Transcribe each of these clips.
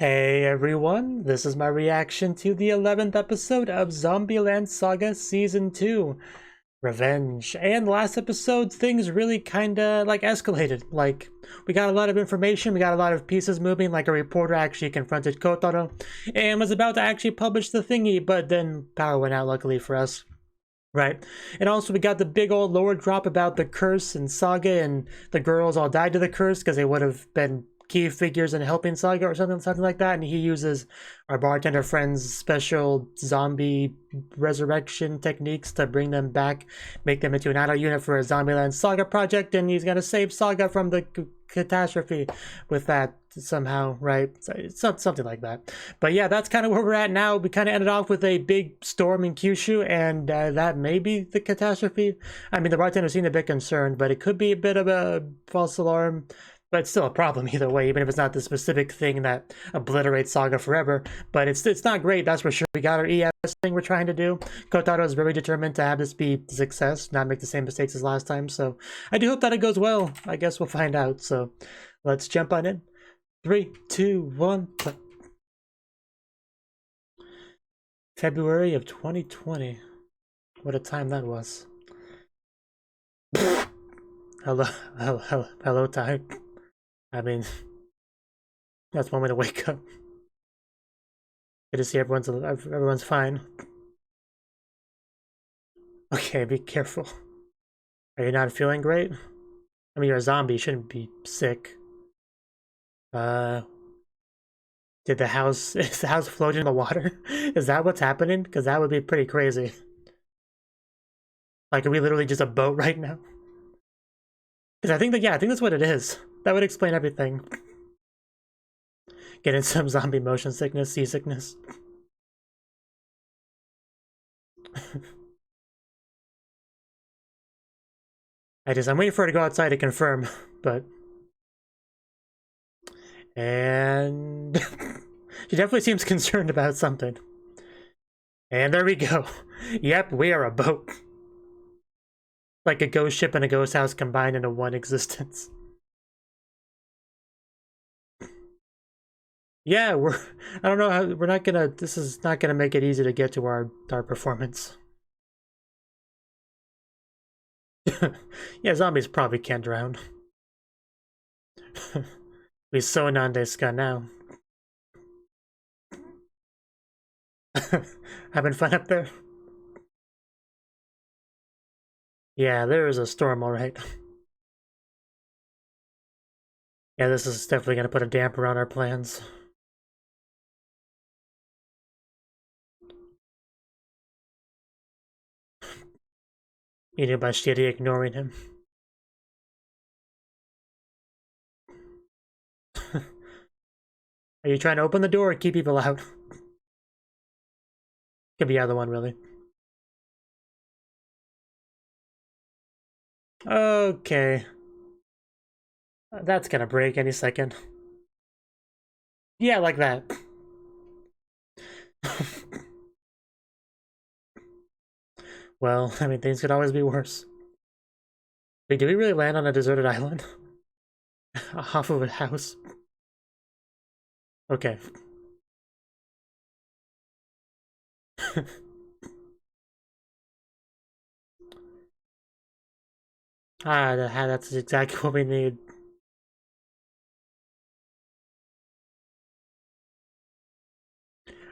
Hey everyone, this is my reaction to the 11th episode of Zombieland Saga Season 2, Revenge. And last episode, things really kinda, escalated. We got a lot of information, we got a lot of pieces moving, a reporter actually confronted Kotaro, and was about to actually publish the thingy, but then power went out, luckily for us. Right. And also we got the big old lower drop about the curse and Saga, and the girls all died to the curse because they would have been key figures in helping Saga or something like that, and he uses our bartender friend's special zombie resurrection techniques to bring them back, make them into an adult unit for a Zombieland Saga project, and he's gonna save Saga from the catastrophe with that somehow, right? It's something like that. But yeah, that's kind of where we're at now. We kind of ended off with a big storm in Kyushu, and that may be the catastrophe. I mean, the bartender seemed a bit concerned, but it could be a bit of a false alarm. But it's still a problem either way, even if it's not the specific thing that obliterates Saga forever. But it's not great, that's for sure. We got our ES thing we're trying to do. Kotaro is very determined to have this be a success, not make the same mistakes as last time. So I do hope that it goes well. I guess we'll find out. So let's jump on in. 3, 2, 1, play. February of 2020. What a time that was. Hello, time. I mean, that's one way to wake up. Good to see everyone's fine. Okay, be careful. Are you not feeling great? I mean, you're a zombie, you shouldn't be sick. Is the house floating in the water? Is that what's happening? Because that would be pretty crazy. Are we literally just a boat right now? Because I think that's what it is. That would explain everything. Getting some zombie motion sickness, seasickness. I'm waiting for her to go outside to confirm, but... And... she definitely seems concerned about something. And there we go. Yep, we are a boat. Like a ghost ship and a ghost house combined into one existence. Yeah, I don't know how, this is not gonna make it easy to get to our performance. Yeah, zombies probably can't drown. We so nandesu now. Having fun up there? Yeah, there is a storm, alright. Yeah, this is definitely gonna put a damper on our plans. You know, by shitty ignoring him. Are you trying to open the door or keep people out? Could be either one, really. Okay. That's gonna break any second. Yeah, like that. Well, I mean, things could always be worse. Wait, did we really land on a deserted island? Off of a house? Okay. That's exactly what we need.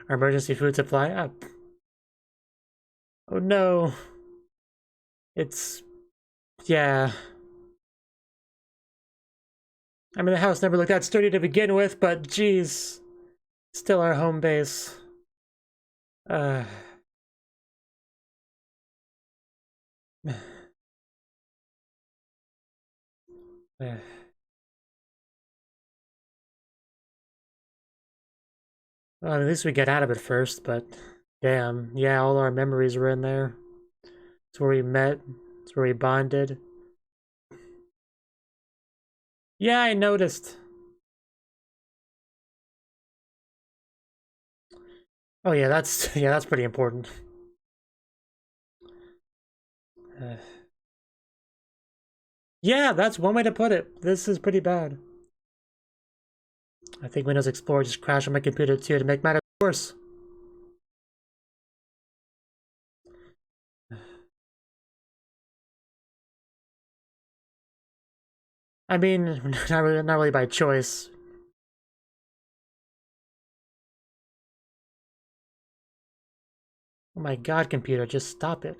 Our emergency food supply up. Oh no. Yeah. I mean, the house never looked that sturdy to begin with, but geez. Still our home base. Uh... Well, at least we get out of it first, but damn, yeah, all our memories were in there. It's where we met, it's where we bonded. Yeah, I noticed. Oh yeah, that's pretty important. Yeah, that's one way to put it. This is pretty bad. I think Windows Explorer just crashed on my computer too to make matters worse. I mean, not really by choice. Oh my god, computer, just stop it.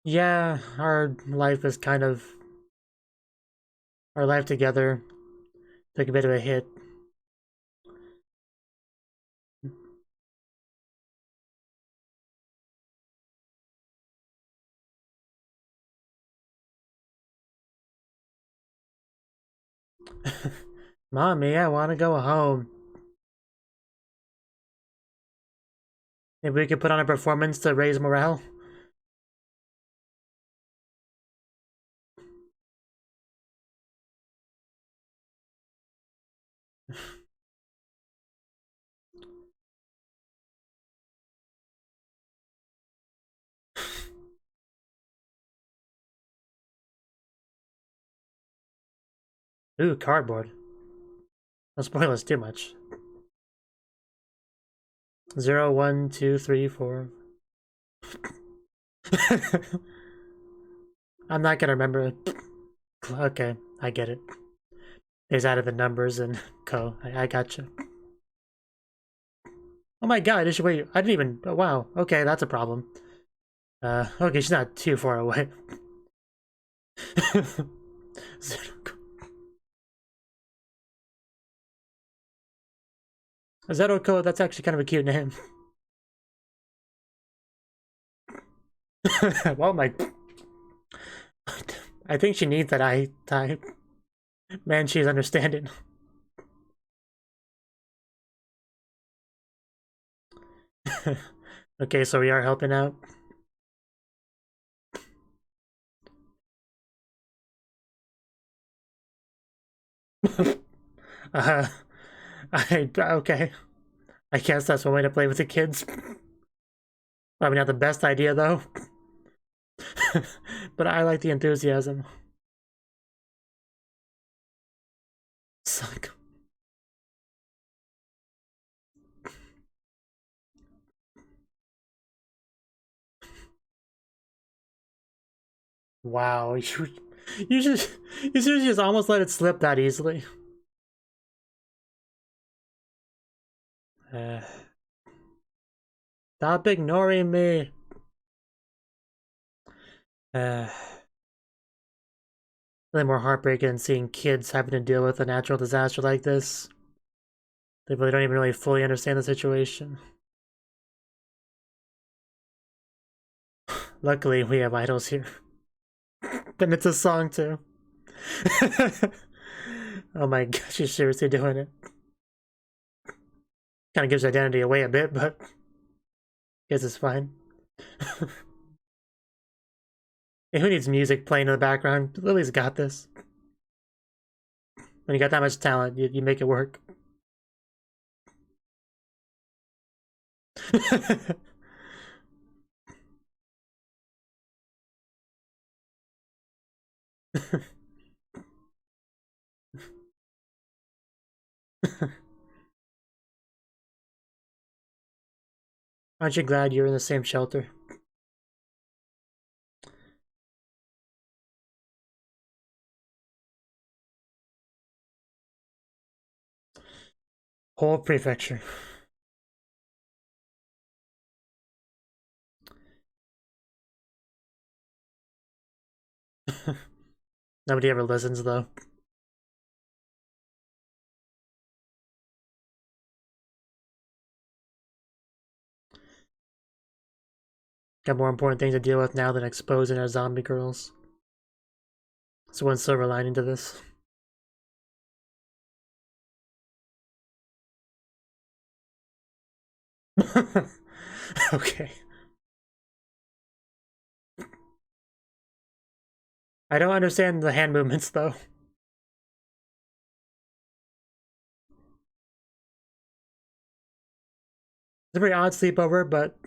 Yeah, our life together took a bit of a hit. Mommy, I want to go home. Maybe we could put on a performance to raise morale. Ooh, cardboard. Don't spoil us too much. 0, 1, 2, 3, 4. I'm not gonna remember it. Okay, I get it. There's out of the numbers and co. I gotcha. Oh my god, wait, I didn't even. Oh, wow, okay, that's a problem. Okay, she's not too far away. Zetoko, that's actually kind of a cute name. Well, I think she needs that I type. Man, she's understanding. Okay, so we are helping out. uh, okay. I guess that's one way to play with the kids. Probably not the best idea, though. But I like the enthusiasm. Suck. Wow, you seriously just almost let it slip that easily. Stop ignoring me. Really more heartbreaking than seeing kids having to deal with a natural disaster like this. They really don't even really fully understand the situation. Luckily, we have idols here. Then it's a song too. Oh my gosh, she's seriously doing it. Kind of gives identity away a bit, but I guess it's fine. Hey, who needs music playing in the background? Lily's got this. When you got that much talent, you make it work. Aren't you glad you're in the same shelter? Whole prefecture. Nobody ever listens, though. Got more important things to deal with now than exposing our zombie girls. That's one silver lining to this. Okay. I don't understand the hand movements, though. It's a very odd sleepover, but...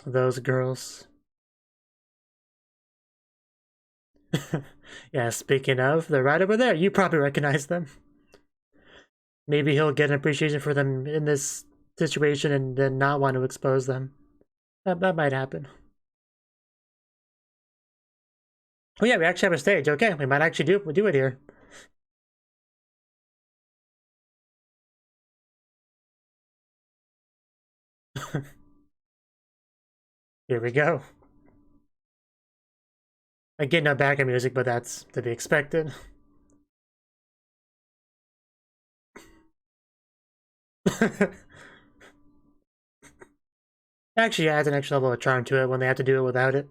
Those girls. Yeah, speaking of, they're right over there. You probably recognize them. Maybe he'll get an appreciation for them in this situation and then not want to expose them. That might happen. Oh yeah, we actually have a stage. Okay, we might actually do it here. Here we go. Again, no background music, but that's to be expected. Actually adds an extra level of charm to it when they have to do it without it.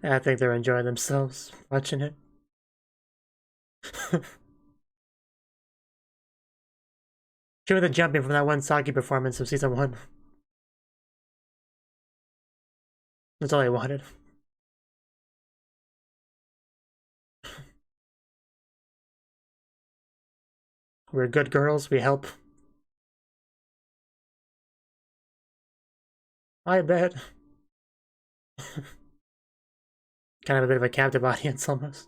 I think they're enjoying themselves watching it. Show me the jumping from that one Saki performance of season 1. That's all I wanted. We're good girls, we help. I bet. Kind of a bit of a captive audience, almost.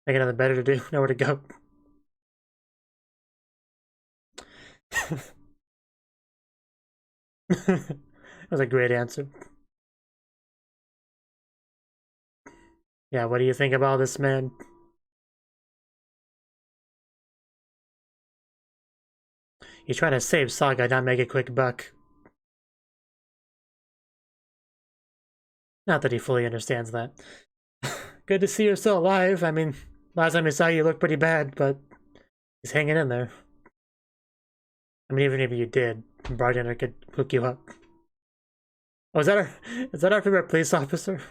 I got nothing better to do, nowhere to go. That was a great answer. Yeah, what do you think about this man? He's trying to save Saga, not make a quick buck. Not that he fully understands that. Good to see you're still alive. I mean, last time we saw you looked pretty bad, but he's hanging in there. I mean, even if you did, Bartender could hook you up. Oh, is that our favorite police officer?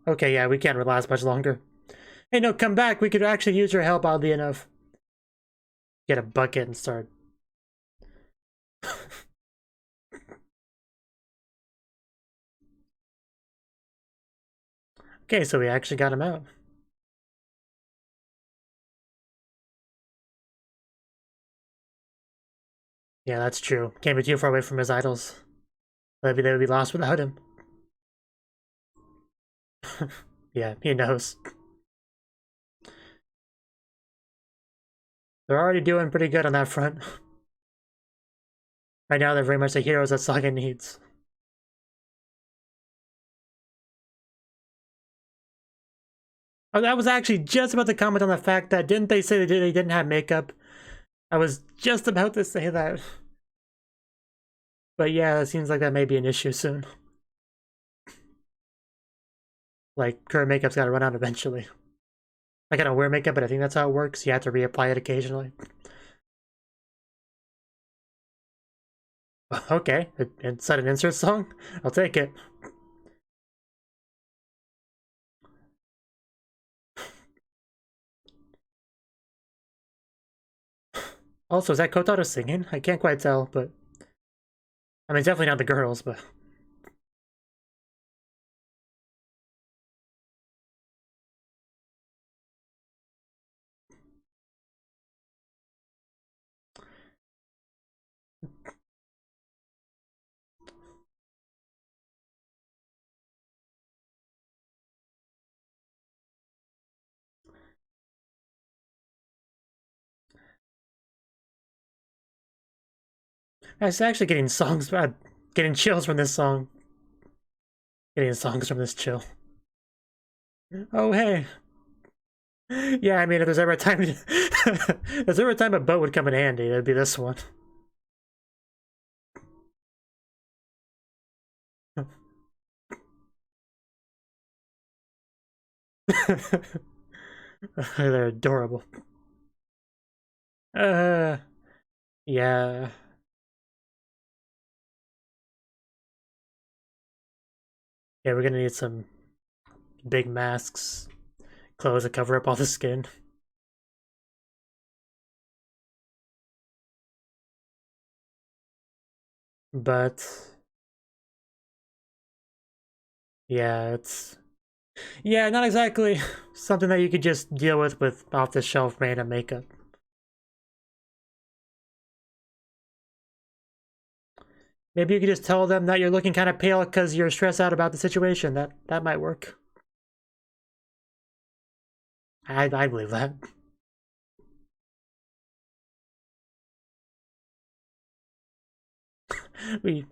Okay, yeah, we can't last much longer. Hey, no, come back. We could actually use your help, oddly enough. Get a bucket and start. Okay, so we actually got him out. Yeah, that's true. Can't be too far away from his idols. Maybe they would be lost without him. Yeah, he knows. They're already doing pretty good on that front. Right now, they're very much the heroes that Saga needs. Oh, I was actually just about to comment on the fact that didn't they say they didn't have makeup? I was just about to say that. But yeah, it seems like that may be an issue soon. Like, current makeup's gotta run out eventually. I gotta wear makeup, but I think that's how it works. You have to reapply it occasionally. Okay, it's an insert song? I'll take it. Also, is that Kotaro singing? I can't quite tell, but... I mean, it's definitely not the girls, but... I was actually getting getting chills from this song. Getting songs from this chill. Oh, hey. Yeah, I mean, if there's ever a time... if there's ever a time a boat would come in handy, it'd be this one. They're adorable. Uh, yeah. Yeah, we're gonna need some big masks, clothes to cover up all the skin. But yeah, it's not exactly something that you could just deal with off-the-shelf random makeup. Maybe you could just tell them that you're looking kind of pale because you're stressed out about the situation. That might work. I believe that.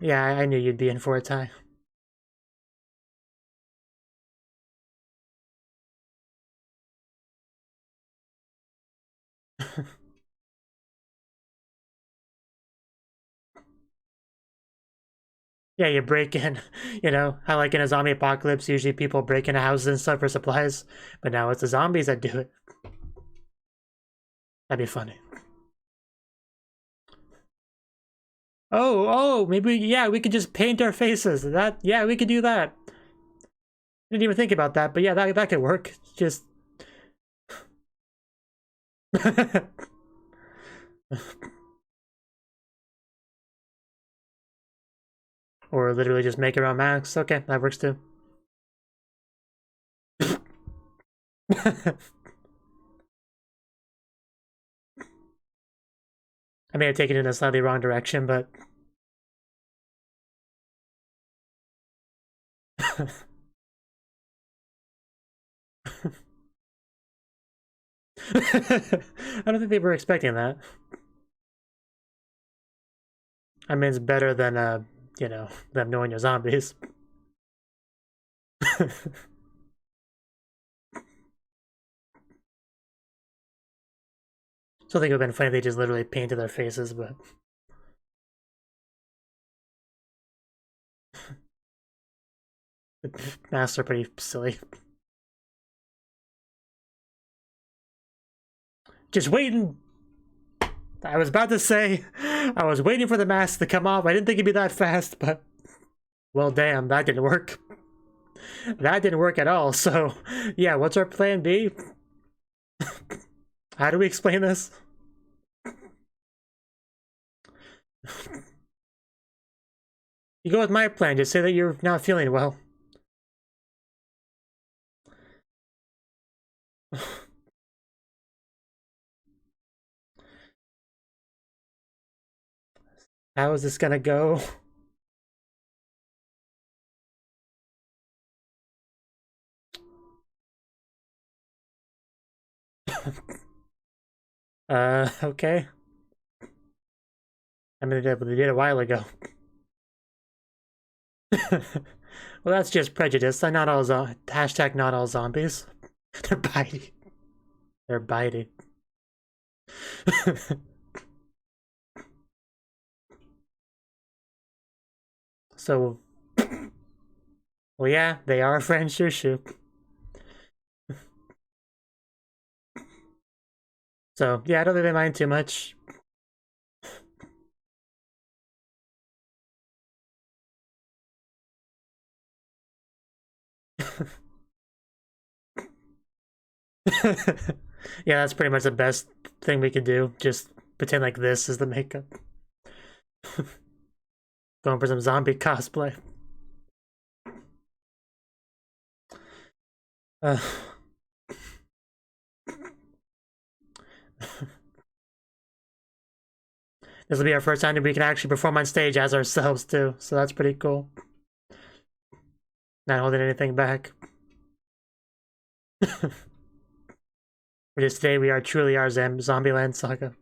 Yeah, I knew you'd be in for a tie. Yeah, you break in, you know, how like in a zombie apocalypse, usually people break into houses and stuff for supplies, but now it's the zombies that do it. That'd be funny. Oh, maybe, yeah, we could just paint our faces. Yeah, we could do that. Didn't even think about that, but yeah, that could work. Just. Or literally just make our own masks. Okay, that works too. I may have taken it in a slightly wrong direction, but I don't think they were expecting that. I mean, it's better than you know, them knowing you're zombies. So I think it would have been funny if they just literally painted their faces, but masks are pretty silly. Just waiting. I was about to say, I was waiting for the mask to come off. I didn't think it'd be that fast, but well, damn, that didn't work. That didn't work at all. So, yeah, what's our plan B? How do we explain this? You go with my plan. Just say that you're not feeling well. How is this gonna go? Okay. I mean, they did a while ago. Well, that's just prejudice. Not all hashtag not all zombies. They're bitey. They're bitey. So, well, yeah, they are French shushu. So, yeah, I don't think they mind too much. Yeah, that's pretty much the best thing we could do. Just pretend like this is the makeup. Going for some zombie cosplay. Uh, this will be our first time that we can actually perform on stage as ourselves too, so that's pretty cool. Not holding anything back. For this day, we are truly our Zombieland Saga.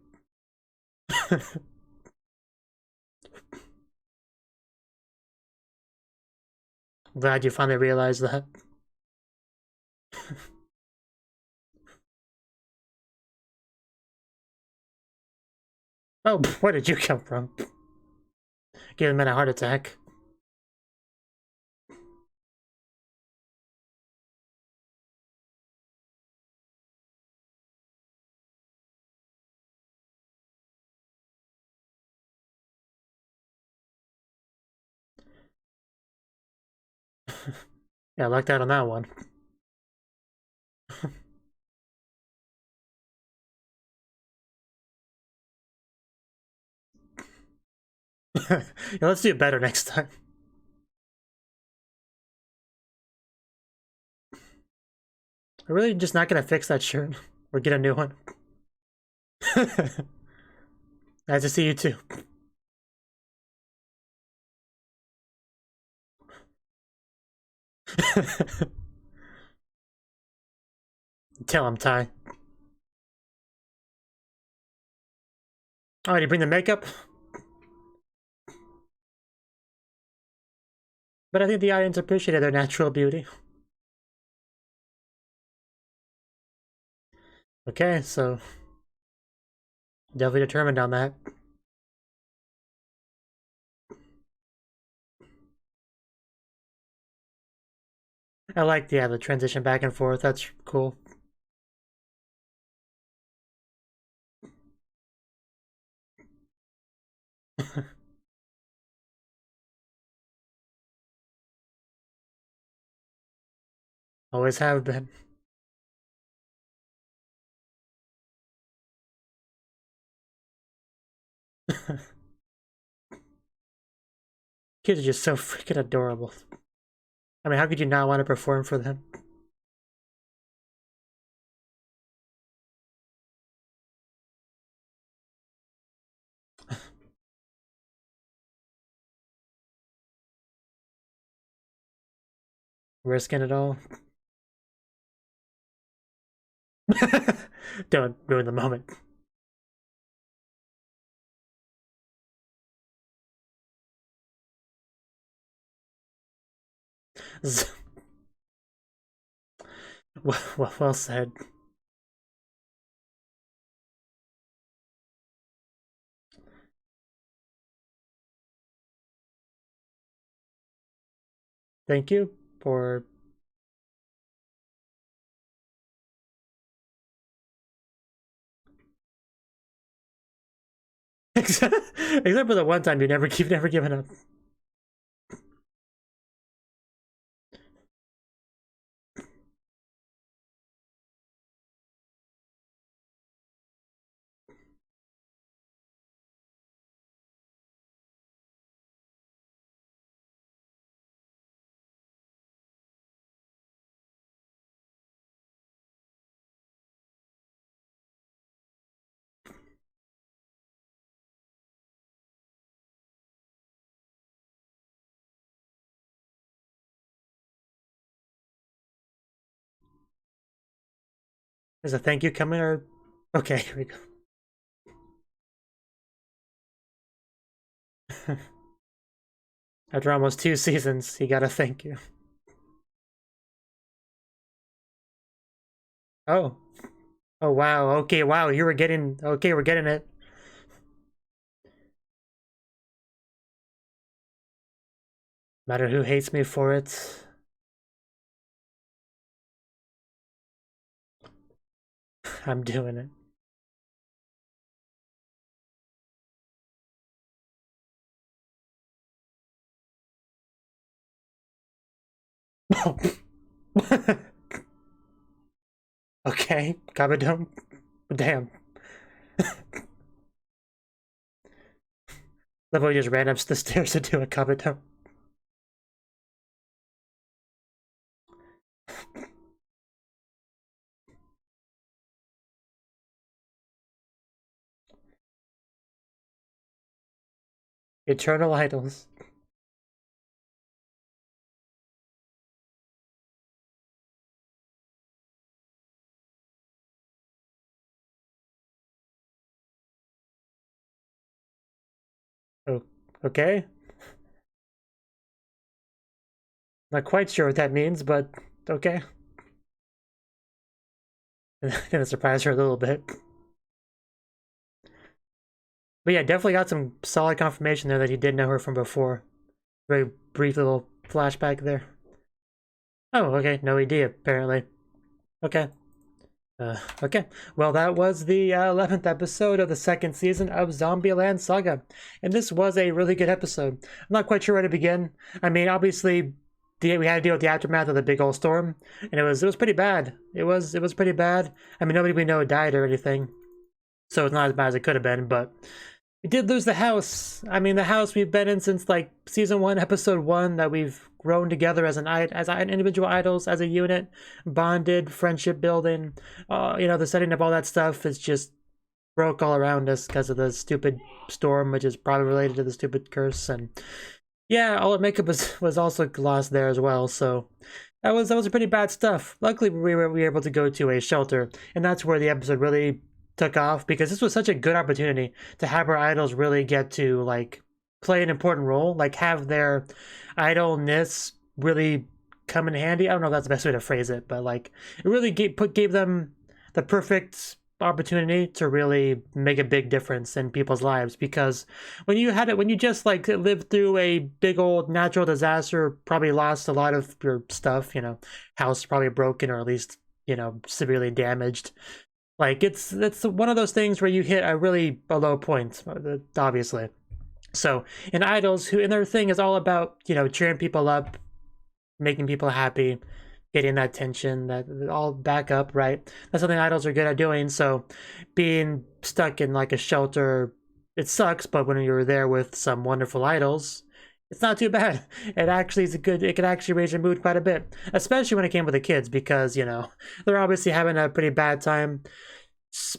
Glad you finally realized that. Oh, where did you come from? Give him a heart attack. Yeah, I lucked out on that one. Yeah, let's do it better next time. We're really just not gonna fix that shirt or get a new one. Nice to see you too. Tell him, Ty. Oh, did you bring the makeup? But I think the audience appreciated their natural beauty. Okay, so definitely determined on that. I like the transition back and forth. That's cool. Always have been. Kids are just so freaking adorable. I mean, how could you not want to perform for them? Risking it all. Don't ruin the moment. Well said. Thank you for... Except for the one time you've never given up. Is a thank you coming or... Okay, here we go. After almost 2 seasons, he got a thank you. Oh. Oh, wow. Okay, wow. You were getting... Okay, we're getting it. Matter who hates me for it. I'm doing it. Okay, Kabadon. Damn. The boy just ran up the stairs to do a Kabadon. Eternal idols. Oh, okay. Not quite sure what that means, but okay. Gonna surprise her a little bit. But yeah, definitely got some solid confirmation there that he did know her from before. Very brief little flashback there. Oh, okay. No idea, apparently. Okay. Okay. Well, that was the 11th episode of the 2nd season of Zombieland Saga. And this was a really good episode. I'm not quite sure where to begin. I mean, obviously, we had to deal with the aftermath of the big old storm. And it was pretty bad. It was pretty bad. I mean, nobody we know died or anything. So it's not as bad as it could have been, but We did lose the house. I mean, the house we've been in since like season 1, episode 1, that we've grown together as an individual idols, as a unit, bonded, friendship building. You know, the setting up all that stuff is just broke all around us because of the stupid storm, which is probably related to the stupid curse. And yeah, all the makeup was also lost there as well. So that was a pretty bad stuff. Luckily, we were able to go to a shelter, and that's where the episode really took off, because this was such a good opportunity to have our idols really get to like play an important role, like have their idolness really come in handy. I don't know if that's the best way to phrase it, but like it really gave them the perfect opportunity to really make a big difference in people's lives. Because when you just like lived through a big old natural disaster, probably lost a lot of your stuff, you know, house probably broken, or at least, you know, severely damaged. Like it's one of those things where you hit a really low point, obviously. So in idols, and their thing is all about, you know, cheering people up, making people happy, getting that tension, that all back up, right? That's something idols are good at doing. So being stuck in like a shelter, it sucks, but when you're there with some wonderful idols, it's not too bad. It actually is it can actually raise your mood quite a bit, especially when it came with the kids, because, you know, they're obviously having a pretty bad time,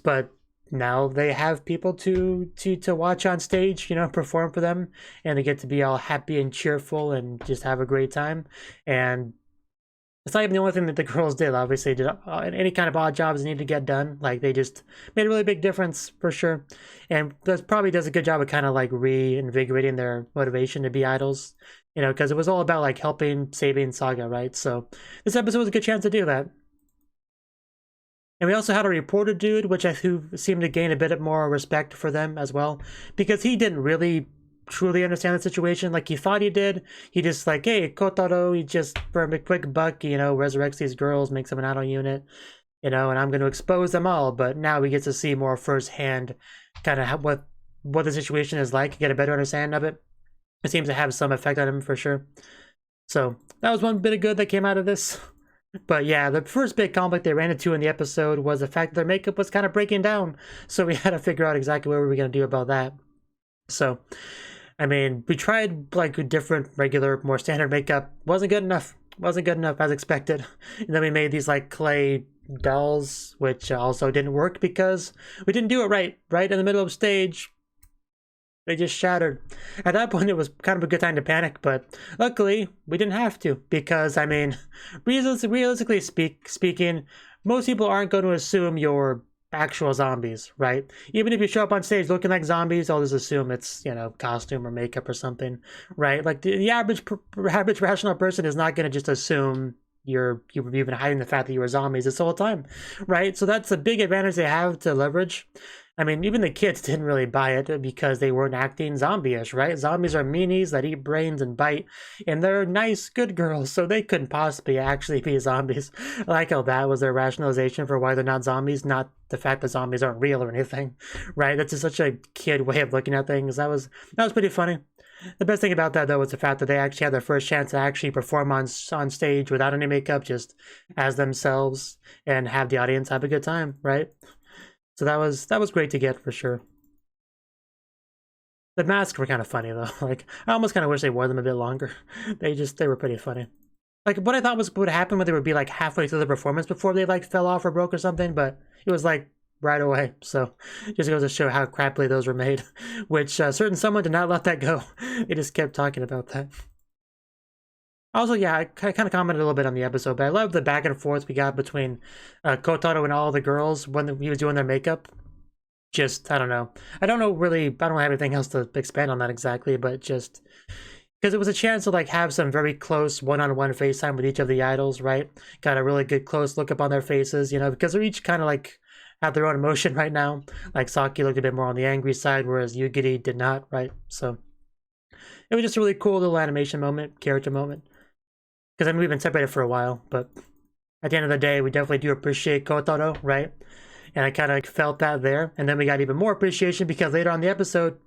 but now they have people to watch on stage, you know, perform for them, and they get to be all happy and cheerful and just have a great time. And it's not even the only thing that the girls did. Obviously, did any kind of odd jobs they need to get done. Like, they just made a really big difference, for sure. And that probably does a good job of kind of like reinvigorating their motivation to be idols, you know, because it was all about like helping, saving Saga, right? So this episode was a good chance to do that. And we also had a reporter dude, who seemed to gain a bit more respect for them as well, because he didn't really truly understand the situation like he thought he did. He just like, hey, Kotaro, he just, for a quick buck, you know, resurrects these girls, makes them an idol unit, you know, and I'm going to expose them all. But now we get to see more firsthand kind of what the situation is like, get a better understanding of it. It seems to have some effect on him, for sure. So that was one bit of good that came out of this. But yeah, the first big conflict they ran into in the episode was the fact that their makeup was kind of breaking down. So we had to figure out exactly what we were going to do about that. So, I mean, we tried like a different, regular, more standard makeup. Wasn't good enough. Wasn't good enough as expected. And then we made these like clay dolls, which also didn't work because we didn't do it right in the middle of stage. They just shattered. At that point, it was kind of a good time to panic, but luckily, we didn't have to, because, I mean, realistically speaking, most people aren't going to assume you're actual zombies, right? Even if you show up on stage looking like zombies, they'll just assume it's, you know, costume or makeup or something, right? Like, the average rational person is not going to just assume you've been hiding the fact that you were zombies this whole time, right? So that's a big advantage they have to leverage. I mean, even the kids didn't really buy it because they weren't acting zombie-ish, right? Zombies are meanies that eat brains and bite, and they're nice, good girls, so they couldn't possibly actually be zombies. I like how that was their rationalization for why they're not zombies, not the fact that zombies aren't real or anything, right? That's just such a kid way of looking at things. That was pretty funny. The best thing about that, though, was the fact that they actually had their first chance to actually perform on stage without any makeup, just as themselves, and have the audience have a good time, right? So that was great to get, for sure. The masks were kind of funny, though. Like, I almost kind of wish they wore them a bit longer. They were pretty funny. Like, what I thought would happen when they would be like halfway through the performance before they like fell off or broke or something, but it was like right away. So just goes to show how crappily those were made, which certain someone did not let that go. They just kept talking about that. Also, yeah, I kind of commented a little bit on the episode, but I love the back and forth we got between Kotaro and all the girls when he was doing their makeup. Just, I don't know. I don't have anything else to expand on that exactly, but just because it was a chance to like have some very close one-on-one FaceTime with each of the idols, right? Got a really good close look up on their faces, you know, because they're each kind of like have their own emotion right now. Like Saki looked a bit more on the angry side, whereas Yuki did not, right? So it was just a really cool little animation moment, character moment. Because I mean, we've been separated for a while, but at the end of the day, we definitely do appreciate Kotaro, right? And I kind of felt that there. And then we got even more appreciation because later on the episode,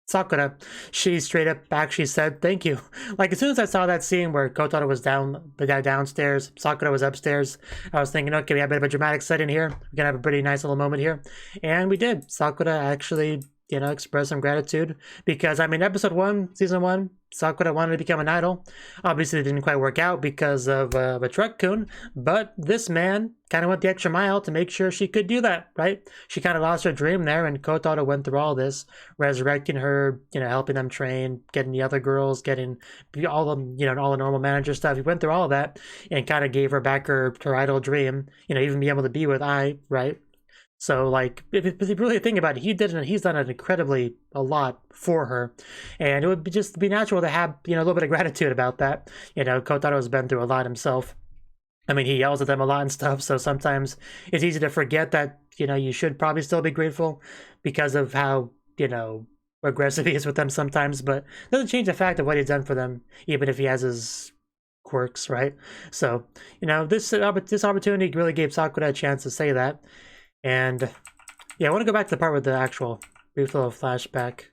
Sakura, she straight up actually said thank you. Like, as soon as I saw that scene where Kotaro was downstairs, Sakura was upstairs, I was thinking, okay, we have a bit of a dramatic setting here. We're gonna have a pretty nice little moment here. And we did. Sakura actually you know, express some gratitude. Because, I mean, episode 1, season 1, Sakura wanted to become an idol. Obviously, it didn't quite work out because of a truck-kun, but this man kind of went the extra mile to make sure she could do that, right? She kind of lost her dream there, and Kotaro went through all this, resurrecting her, you know, helping them train, getting the other girls, getting all the, you know, all the normal manager stuff. He went through all of that and kind of gave her back her idol dream, you know, even be able to be with Ai, right? So, like, if you really think about it, he's done it incredibly a lot for her, and it would just be natural to have, you know, a little bit of gratitude about that. You know, Kotaro's been through a lot himself. I mean, he yells at them a lot and stuff, so sometimes it's easy to forget that, you know, you should probably still be grateful because of how, you know, aggressive he is with them sometimes, but it doesn't change the fact of what he's done for them, even if he has his quirks, right? So, you know, this opportunity really gave Sakura a chance to say that. And yeah, I want to go back to the part with the actual brief little flashback,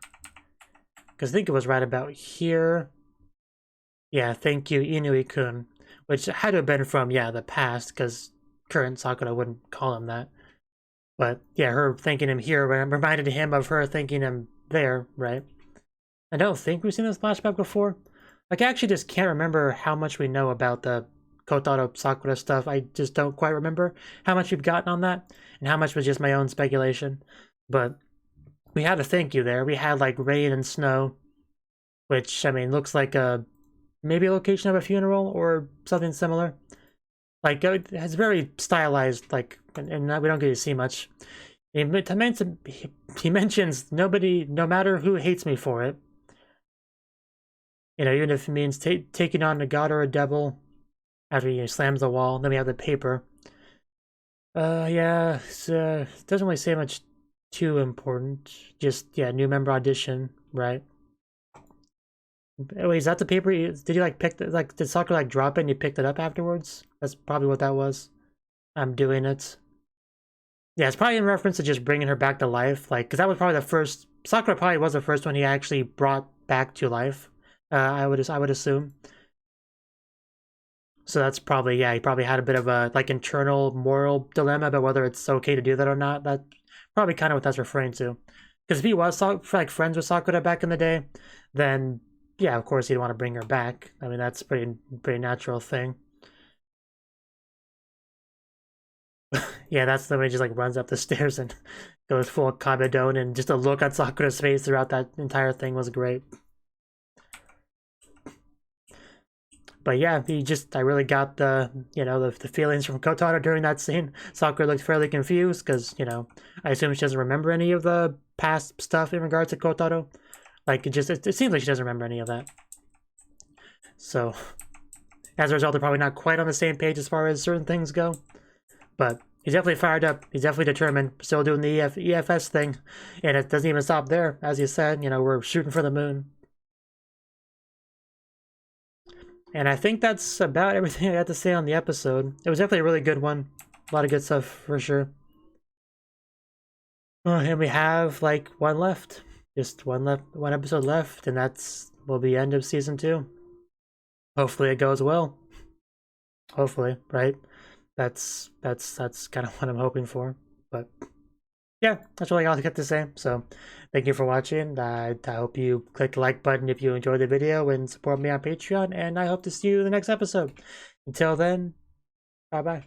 because I think it was right about here. Yeah, thank you, Inui-kun, which had to have been from, yeah, the past, because current Sakura wouldn't call him that. But yeah, her thanking him here reminded him of her thanking him there, right? I don't think we've seen this flashback before. Like, I actually just can't remember how much we know about the Kotaro Sakura stuff. I just don't quite remember how much we've gotten on that and how much was just my own speculation. But we had a thank you there. We had like rain and snow, which, I mean, looks like maybe a location of a funeral or something similar. Like, it's very stylized, like, and we don't get to see much. He mentions nobody, no matter who hates me for it. You know, even if it means taking on a god or a devil. After he slams the wall, then we have the paper. Yeah, it doesn't really say much too important. Just, yeah, new member audition, right? Wait, is that the paper? Did you, like, pick did Sakura, like, drop it and you picked it up afterwards? That's probably what that was. I'm doing it. Yeah, it's probably in reference to just bringing her back to life, like, because that was probably the first, Sakura probably was the first one he actually brought back to life, I would assume. So that's probably, yeah, he probably had a bit of a, like, internal moral dilemma about whether it's okay to do that or not. That's probably kind of what that's referring to. Because if he was, like, friends with Sakura back in the day, then, yeah, of course he'd want to bring her back. I mean, that's a pretty natural thing. Yeah, that's the way he just, like, runs up the stairs and goes full Kabedon, and just a look at Sakura's face throughout that entire thing was great. But yeah, I really got the, you know, the feelings from Kotaro during that scene. Sakura looked fairly confused because, you know, I assume she doesn't remember any of the past stuff in regards to Kotaro. Like, it seems like she doesn't remember any of that. So, as a result, they're probably not quite on the same page as far as certain things go. But he's definitely fired up. He's definitely determined. Still doing the EFS thing. And it doesn't even stop there. As you said, you know, we're shooting for the moon. And I think that's about everything I had to say on the episode. It was definitely a really good one. A lot of good stuff, for sure. And we have, like, one left. Just one episode left, and will be end of season 2. Hopefully it goes well. Hopefully, right? That's kind of what I'm hoping for. But yeah, that's really all I got to say. So thank you for watching. I hope you click the like button if you enjoyed the video and support me on Patreon, and I hope to see you in the next episode. Until then, bye-bye.